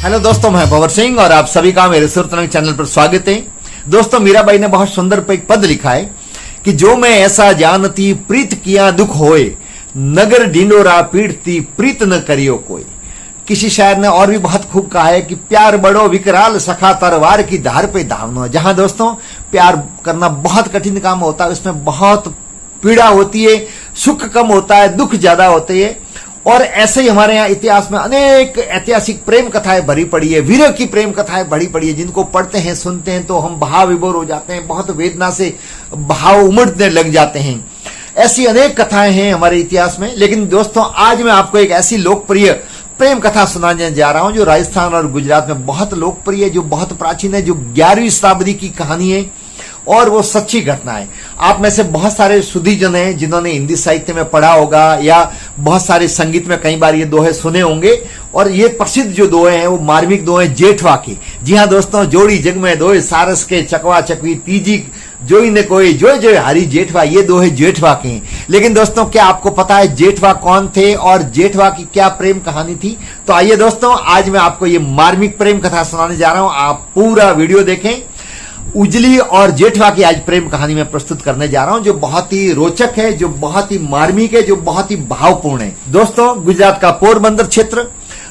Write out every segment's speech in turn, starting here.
Hello दोस्तों, मैं भंवर सिंह और आप सभी का मेरे सुर तरंग चैनल पर स्वागत है। दोस्तों, मीराबाई ने बहुत सुंदर एक पद लिखा है कि जो मैं ऐसा जानती प्रीत किया दुख होए, नगर ढिंडोरा पीटती प्रीत न करियो कोई। किसी शायर ने और भी बहुत खूब कहा है कि प्यार बड़ो विकराल सखा तरवार की धार पे धावनो। जहां दोस्तों प्यार करना बहुत कठिन काम होता है, उसमें बहुत पीड़ा होती है, सुख कम होता है, दुख ज्यादा होते हैं। और ऐसे ही हमारे यहाँ इतिहास में अनेक ऐतिहासिक प्रेम कथाएं भरी पड़ी है, वीरों की प्रेम कथाएं भरी पड़ी है, जिनको पढ़ते हैं सुनते हैं तो हम भाव विभोर हो जाते हैं, बहुत वेदना से भाव उमड़ने लग जाते हैं। ऐसी अनेक कथाएं हैं हमारे इतिहास में। लेकिन दोस्तों, आज मैं आपको एक ऐसी लोकप्रिय प्रेम कथा सुनाने जा रहा हूं जो राजस्थान और गुजरात में बहुत लोकप्रिय है, जो बहुत प्राचीन है, जो 11वीं शताब्दी की कहानी है और वो सच्ची घटना है। आप में से बहुत सारे सुधीजन हैं जिन्होंने हिंदी साहित्य में पढ़ा होगा या बहुत सारे संगीत में कई बार ये दोहे सुने होंगे। और ये प्रसिद्ध जो दोहे हैं वो मार्मिक दोहे जेठवा के। जी हाँ दोस्तों, जोड़ी जग में दोहे सारस के चकवा चकवी तीजी जोई ने कोई जोई जोई हारी जेठवा, ये दोहे जेठवा के हैं। लेकिन दोस्तों, क्या आपको पता है जेठवा कौन थे और जेठवा की क्या प्रेम कहानी थी? तो आइए दोस्तों, आज मैं आपको ये मार्मिक प्रेम कथा सुनाने जा रहा हूं। आप पूरा वीडियो देखें। उजली और जेठवा की आज प्रेम कहानी में प्रस्तुत करने जा रहा हूं, जो बहुत ही रोचक है, जो बहुत ही मार्मिक है, जो बहुत ही भावपूर्ण है। दोस्तों, गुजरात का पोरबंदर क्षेत्र,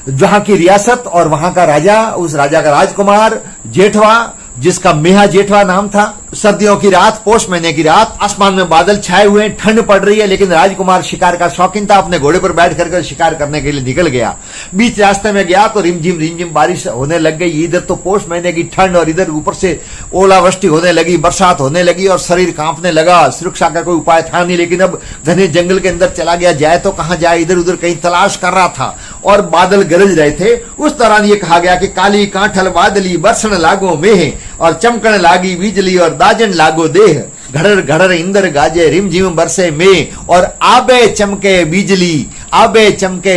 जहां की रियासत और वहां का राजा, उस राजा का राजकुमार जेठवा, जिसका मेहा जेठवा नाम था। सर्दियों की रात, पोष महीने की रात, आसमान में बादल छाए हुए हैं, ठंड पड़ रही है, लेकिन राजकुमार शिकार का शौकीन था। अपने घोड़े पर बैठ कर शिकार करने के लिए निकल गया। बीच रास्ते में गया तो रिमझिम बारिश होने लग गई। इधर तो पोष महीने की ठंड और इधर ऊपर से ओलावृष्टि होने लगी, बरसात होने लगी और शरीर कांपने लगा। सुरक्षा का कोई उपाय था नहीं, लेकिन अब घने जंगल के अंदर चला गया। जाए तो कहां जाए, इधर उधर कहीं तलाश कर रहा था और बादल गरज रहे थे। उस दौरान ये कहा गया कि काली कांठल बादली बरसन लागो मेह और चमकने लागी बिजली और दाजन लागो देह। घड़र घड़र इंदर गाजे रिमझिम बरसे में और आबे चमके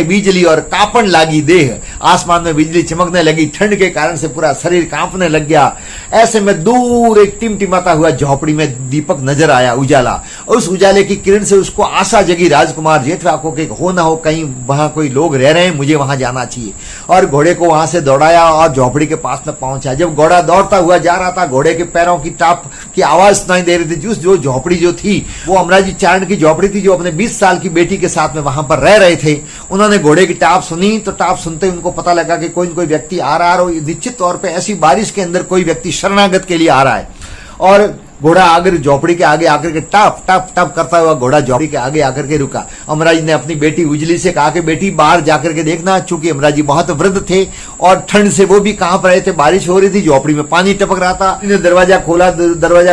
बिजली और कांपन लागी देह। आसमान में बिजली चमकने लगी, ठंड के कारण से पूरा शरीर कांपने लग गया। ऐसे में दूर एक टिमटिमाता हुआ झोपड़ी में दीपक नजर आया, उजाला। उस उजाले की किरण से उसको आशा जगी राजकुमार जेठवा को कि हो ना हो कहीं वहां कोई लोग रह रहे हैं, मुझे वहां जाना चाहिए। और घोड़े को वहां से दौड़ाया और झोपड़ी के पास में पहुंचा। जब घोड़ा दौड़ता हुआ जा रहा था, घोड़े के पैरों की टाप की आवाज सुनाई दे रही थी। जो झोपड़ी जो थी वो अमराजी चारण की झोपड़ी थी, जो अपने 20 साल की बेटी के साथ में वहां पर रह रहे थे। उन्होंने घोड़े की टाप सुनी तो टाप सुनते ही उनको पता लगा कि कोई न कोई व्यक्ति आ रहा है और निश्चित तौर पे ऐसी बारिश के अंदर कोई व्यक्ति शरणागत के लिए आ रहा है। और घोड़ा आकर झोपड़ी के आगे आकर के टप टप टप करता हुआ घोड़ा झोपड़ी के आगे आकर के रुका। अमराजी ने अपनी बेटी उजली से कहा कि बेटी बाहर जाकर के देखना। चूंकि अमराजी बहुत वृद्ध थे और ठंड से वो भी कांप रहे थे, बारिश हो रही थी, झोपड़ी में पानी टपक रहा था। दरवाजा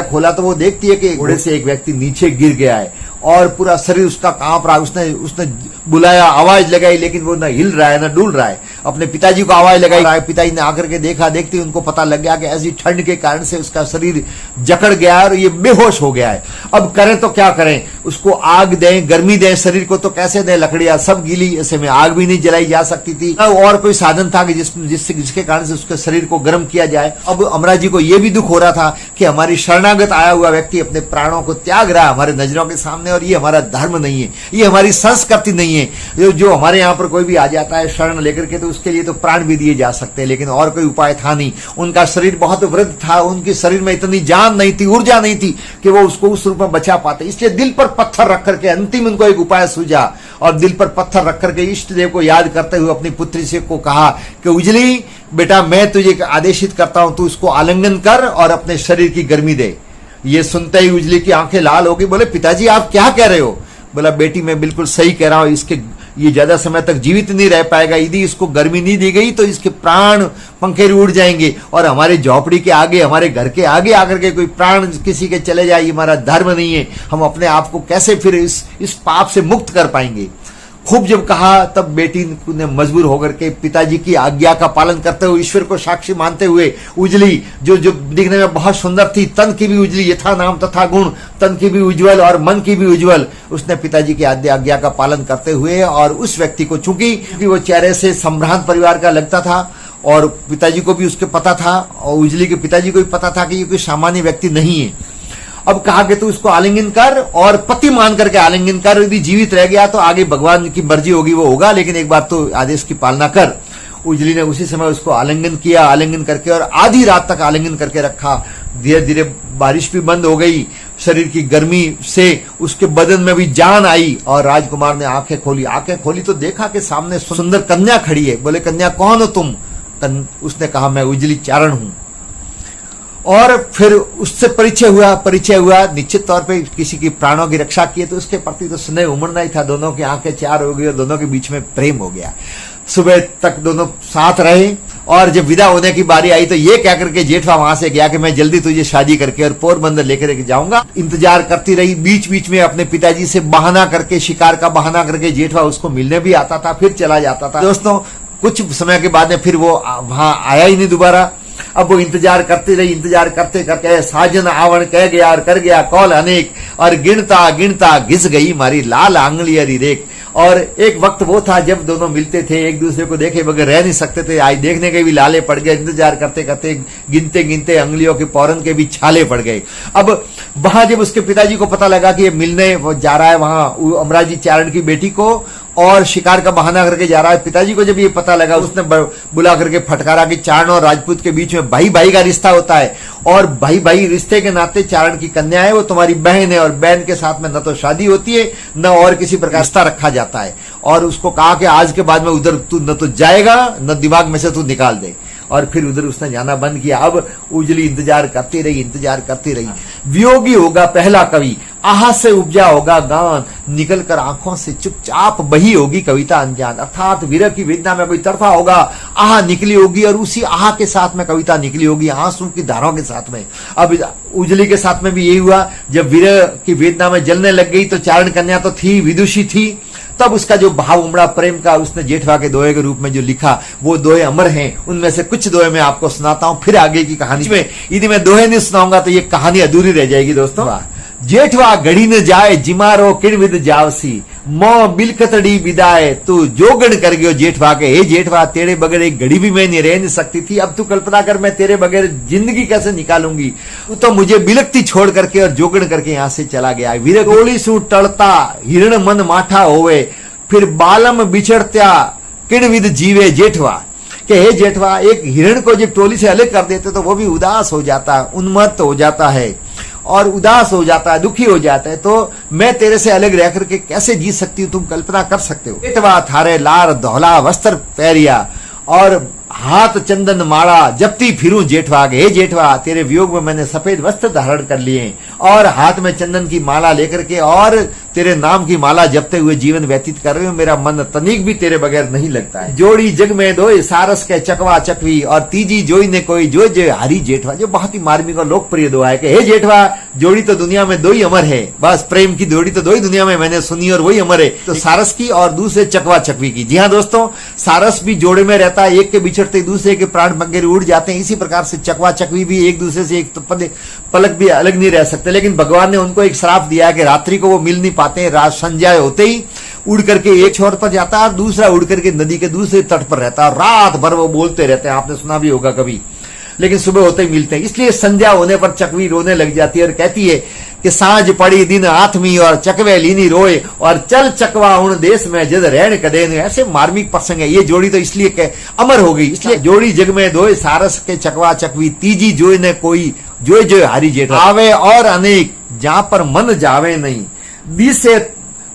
खोला तो वो देखती है कि घोड़े से एक व्यक्ति नीचे गिर गया है और पूरा शरीर उसका कांप रहा। उसने बुलाया, आवाज लगाई, लेकिन वो न हिल रहा है न डुल रहा है। अपने पिताजी को आवाज लगाई, पिताजी ने आकर के देखा। देखते ही उनको पता लग गया कि ऐसी ठंड के कारण से उसका शरीर जकड़ गया और ये बेहोश हो गया है। अब करें तो क्या करें? उसको आग दें, गर्मी दें, शरीर को तो कैसे दें? लकड़ियां सब गीली, ऐसे में आग भी नहीं जलाई जा सकती थी। और कोई साधन था कि जिसके कारण से उसके शरीर को गर्म किया जाए। अब अमराजी को यह भी दुख हो रहा था कि हमारी शरणागत आया हुआ व्यक्ति अपने प्राणों को त्याग रहा है हमारे नजरों के सामने, और ये हमारा धर्म नहीं है, ये हमारी संस्कृति नहीं है। जो हमारे यहाँ पर कोई भी आ जाता है शरण लेकर के, तो उसके लिए तो प्राण भी दिए जा सकते हैं, लेकिन और कोई उपाय था नहीं। उनका शरीर बहुत वृद्ध था, उनके शरीर में इतनी जान नहीं थी, ऊर्जा नहीं थी कि वो उसको उस रूप में बचा पाते। इसलिए दिल पर पत्थर रख करके अंतिम उनको एक उपाय सूझा और दिल पर पत्थर रख करके इष्ट देव को याद करते हुए अपनी पुत्री से को कहा कि उजली बेटा, मैं तुझे आदेशित करता हूं, तू उसको आलिंगन कर और अपने शरीर की गर्मी दे। ये सुनते ही उजली की आंखें लाल हो गई। बोले, पिताजी आप क्या कह रहे हो? बोला, बेटी मैं बिल्कुल सही कह रहा हूं, ये ज्यादा समय तक जीवित नहीं रह पाएगा। यदि इसको गर्मी नहीं दी गई तो इसके प्राण पंखे उड़ जाएंगे और हमारे झोपड़ी के आगे, हमारे घर के आगे आकर के कोई प्राण किसी के चले जाए, ये हमारा धर्म नहीं है। हम अपने आप को कैसे फिर इस पाप से मुक्त कर पाएंगे? खूब जब कहा तब बेटी ने मजबूर होकर के पिताजी की आज्ञा का पालन करते हुए, ईश्वर को साक्षी मानते हुए, उजली जो दिखने में बहुत सुंदर थी, तन की भी उजली, यथा नाम तथा गुण, तन की भी उज्जवल और मन की भी उज्जवल, उसने पिताजी की आज्ञा का पालन करते हुए और उस व्यक्ति को, चूंकि वो चेहरे से संभ्रांत परिवार का लगता था और पिताजी को भी उसके पता था और उजली के पिताजी को भी पता था कि ये कोई सामान्य व्यक्ति नहीं है। अब कहा कि तू इसको आलिंगन कर और पति मान करके आलिंगन कर। यदि जीवित रह गया तो आगे भगवान की मर्जी होगी वो होगा, लेकिन एक बार तो आदेश की पालना कर। उजली ने उसी समय उसको आलिंगन किया, आलिंगन करके और आधी रात तक आलिंगन करके रखा। धीरे धीरे बारिश भी बंद हो गई, शरीर की गर्मी से उसके बदन में भी जान आई और राजकुमार ने आंखें खोली। आंखें खोली तो देखा कि सामने सुंदर कन्या खड़ी है। बोले, कन्या कौन हो तुम? उसने कहा, मैं उजली चारण हूं। और फिर उससे परिचय हुआ। निश्चित तौर पे किसी की प्राणों की रक्षा की तो उसके प्रति तो स्नेह उमड़ना ही था। दोनों की आंखें चार हो गई और दोनों के बीच में प्रेम हो गया। सुबह तक दोनों साथ रहे और जब विदा होने की बारी आई तो ये कह करके जेठवा वहां से गया कि मैं जल्दी तुझे शादी करके और पोरबंदर लेकर जाऊंगा। इंतजार करती रही। बीच बीच में अपने पिताजी से बहाना करके, शिकार का बहाना करके जेठवा उसको मिलने भी आता था, फिर चला जाता था। दोस्तों, कुछ समय के बाद में फिर वो वहां आया ही नहीं दोबारा। अब वो इंतजार करती रही। इंतजार करते करके साजन आवण कह गया और कर गया कौल अनेक, और गिनता गिनता घिस गई मारी लाल आंगली अरी रेख। और एक वक्त वो था जब दोनों मिलते थे, एक दूसरे को देखे बगैर रह नहीं सकते थे। आज देखने के भी लाले पड़ गए। इंतजार करते करते गिनते गिनते अंगलियों के पौरन के भी छाले पड़ गए। अब वहां जब उसके पिताजी को पता लगा कि ये मिलने वो जा रहा है वहां अमराजी चारण की बेटी को और शिकार का बहाना करके जा रहा है, पिताजी को जब ये पता लगा उसने बुला करके फटकारा कि चारण और राजपूत के बीच में भाई भाई का रिश्ता होता है और भाई भाई रिश्ते के नाते चारण की कन्या है, वो तुम्हारी बहन है और बहन के साथ में न तो शादी होती है न और किसी प्रकार रिश्ता रखा जाता है। और उसको कहा कि आज के बाद में उधर तू न तो जाएगा न दिमाग में से तू निकाल दे। और फिर उधर उसने जाना बंद किया। अब उजली इंतजार करती रही। वियोगी होगा पहला कवि, आहा से उपजा होगा गान, निकल कर आंखों से चुपचाप बही होगी कविता अनजान। अर्थात विरह की वेदना में कोई तरफा होगा, आहा निकली होगी और उसी आहा के साथ में कविता निकली होगी, आंसू की धाराओं के साथ में। अब उजली के साथ में भी यही हुआ। जब विरह की वेदना में जलने लग गई तो चारण कन्या तो थी, विदुषी थी, तब उसका जो भाव उमड़ा प्रेम का, उसने जेठवा के दोहे के रूप में जो लिखा, वो दोहे अमर हैं। उनमें से कुछ दोहे मैं आपको सुनाता हूं, फिर आगे की कहानी में। यदि मैं दोहे नहीं सुनाऊंगा तो ये कहानी अधूरी रह जाएगी दोस्तों। जेठवा घड़ी न जाए जिमारो किणविद जावसी, मो बिलखतड़ी बिदाए तू जोगण कर गयो जेठवा के। हे जेठवा, तेरे बगैर एक घड़ी भी मैं नहीं रह नहीं सकती थी। अब तू कल्पना कर मैं तेरे बगैर जिंदगी कैसे निकालूंगी। तू तो मुझे बिलकती छोड़ करके और जोगण करके यहां से चला गया। वीर गोली सू टलता हिरण मन माठा होवे, फिर बालम बिछड़त्या किणविद जीवे जेठवा। कि हे जेठवा, एक हिरण को जब टोली से अलग कर देते तो वो भी उदास हो जाता, उन्मत्त हो जाता है और उदास हो जाता है, दुखी हो जाता है। तो मैं तेरे से अलग रह करके कैसे जी सकती हूं, तुम कल्पना कर सकते हो। जेठवा थारे लार धौला वस्त्र पैरिया और हाथ चंदन माला जपती फिरूं जेठवा के। हे जेठवा, तेरे वियोग में मैंने सफेद वस्त्र धारण कर लिए और हाथ में चंदन की माला लेकर के और तेरे नाम की माला जपते हुए जीवन व्यतीत कर रही हूं। मेरा मन तनिक भी तेरे बगैर नहीं लगता है। जोड़ी जग में दोय सारस के चकवा चकवी, और तीजी जोई ने कोई जो जो हरी जेठवा, जो बहुत ही मार्मिक और लोकप्रिय दोहा है कि हे जेठवा, जोड़ी तो दुनिया में दो ही अमर है, बस प्रेम की जोड़ी तो दो ही दुनिया में मैंने सुनी और वही अमर है, तो सारस की और दूसरे चकवा चकवी की। जी हाँ दोस्तों, सारस भी जोड़े में रहता है, एक के बिछड़ते दूसरे के प्राण वगैरह उड़ जाते हैं। इसी प्रकार से चकवा चकवी भी एक दूसरे से एक तो पलक भी अलग नहीं रह सकते। लेकिन भगवान ने उनको एक श्राप दिया कि रात्रि को वो मिल नहीं पाते। रात संध्या होते ही उड़ करके एक छोर पर जाता है और दूसरा उड़ करके नदी के दूसरे तट पर रहता है। रात भर वो बोलते रहते हैं, आपने सुना भी होगा कभी, लेकिन सुबह होते ही मिलते हैं। इसलिए संध्या होने पर चकवी रोने लग जाती है और कहती है कि सांझ पड़ी दिन आठवीं और चकवे लीनी रोए, और चल चकवा उन देश में जद रहन कदे। ऐसे मार्मिक प्रसंग है। ये जोड़ी तो इसलिए अमर हो गई, इसलिए जोड़ी जग में दोए सारस के चकवा चकवी, तीजी जोई ने कोई जो जो हारी जेठ आवे और अनेक, जहां पर मन जावे नहीं, दिसे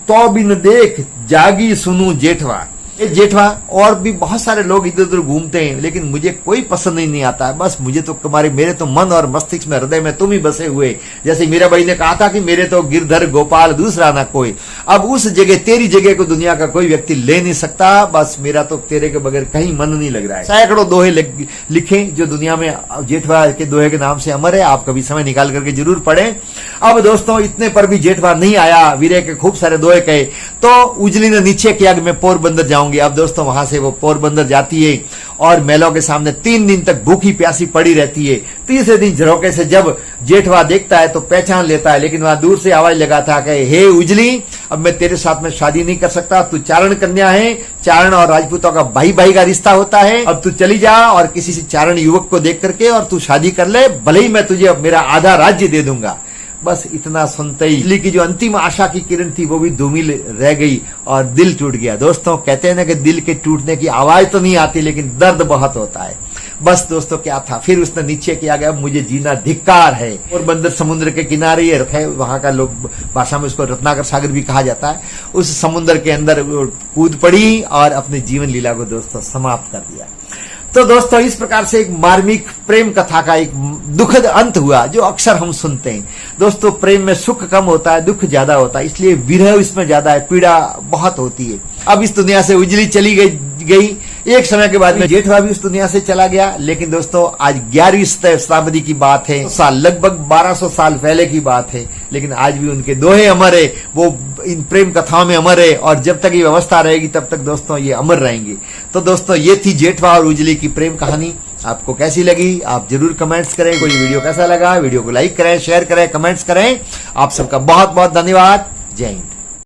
तो बिन देख जागी सुनू जेठवा। जेठवा और भी बहुत सारे लोग इधर उधर घूमते हैं, लेकिन मुझे कोई पसंद ही नहीं आता है। बस मुझे तो मेरे तो मन और मस्तिष्क में, हृदय में तुम ही बसे हुए। जैसे मीरा भाई ने कहा था कि मेरे तो गिरधर गोपाल दूसरा ना कोई। अब उस जगह, तेरी जगह को दुनिया का कोई व्यक्ति ले नहीं सकता। बस मेरा तो तेरे के बगैर कहीं मन नहीं लग रहा है। सैकड़ों दोहे लिखे जो दुनिया में जेठवा के दोहे के नाम से अमर है। आप कभी समय निकाल करके जरूर पढ़ें। अब दोस्तों, इतने पर भी जेठवा नहीं आया। वीरे के खूब सारे दोहे कहे तो उजली ने नीचे किया कि मैं पोरबंदर जाऊंगी। अब दोस्तों, वहां से वो पोरबंदर जाती है और महलों के सामने 3 दिन तक भूखी प्यासी पड़ी रहती है। तीसरे दिन झरोके से जब जेठवा देखता है तो पहचान लेता है, लेकिन वहां दूर से आवाज लगा था कि हे उजली, अब मैं तेरे साथ में शादी नहीं कर सकता। तू चारण कन्या है, चारण और राजपूतों का भाई भाई का रिश्ता होता है। अब तू चली जा और किसी चारण युवक को देख करके और तू शादी कर ले, भले ही मैं तुझे मेरा आधा राज्य दे दूंगा। बस इतना सुनते ही बिजली की जो अंतिम आशा की किरण थी वो भी धूमिल रह गई और दिल टूट गया। दोस्तों कहते हैं ना कि दिल के टूटने की आवाज तो नहीं आती लेकिन दर्द बहुत होता है। बस दोस्तों क्या था, फिर उसने नीचे किया गया, मुझे जीना धिक्कार है। और बंदर समुद्र के किनारे ये है, वहां का लोग भाषा में उसको रत्नाकर सागर भी कहा जाता है। उस समुद्र के अंदर कूद पड़ी और अपने जीवन लीला को दोस्तों समाप्त कर दिया। तो दोस्तों इस प्रकार से एक मार्मिक प्रेम कथा का एक दुखद अंत हुआ जो अक्सर हम सुनते हैं। दोस्तों प्रेम में सुख कम होता है, दुख ज्यादा होता है, इसलिए विरह इसमें ज्यादा है, पीड़ा बहुत होती है। अब इस दुनिया से उजली चली गई। एक समय के बाद में जेठवा भी इस दुनिया से चला गया। लेकिन दोस्तों आज 11वीं शताब्दी की बात है, साल लगभग 1200 साल पहले की बात है, लेकिन आज भी उनके दोहे अमर है, वो इन प्रेम कथाओं में अमर है और जब तक ये व्यवस्था रहेगी तब तक दोस्तों ये अमर रहेंगे। तो दोस्तों ये थी जेठवा और उजली की प्रेम कहानी। आपको कैसी लगी आप जरूर कमेंट्स करें। कोई वीडियो कैसा लगा, वीडियो को लाइक करें, शेयर करें, कमेंट्स करें। आप सबका बहुत बहुत धन्यवाद। जय हिंद।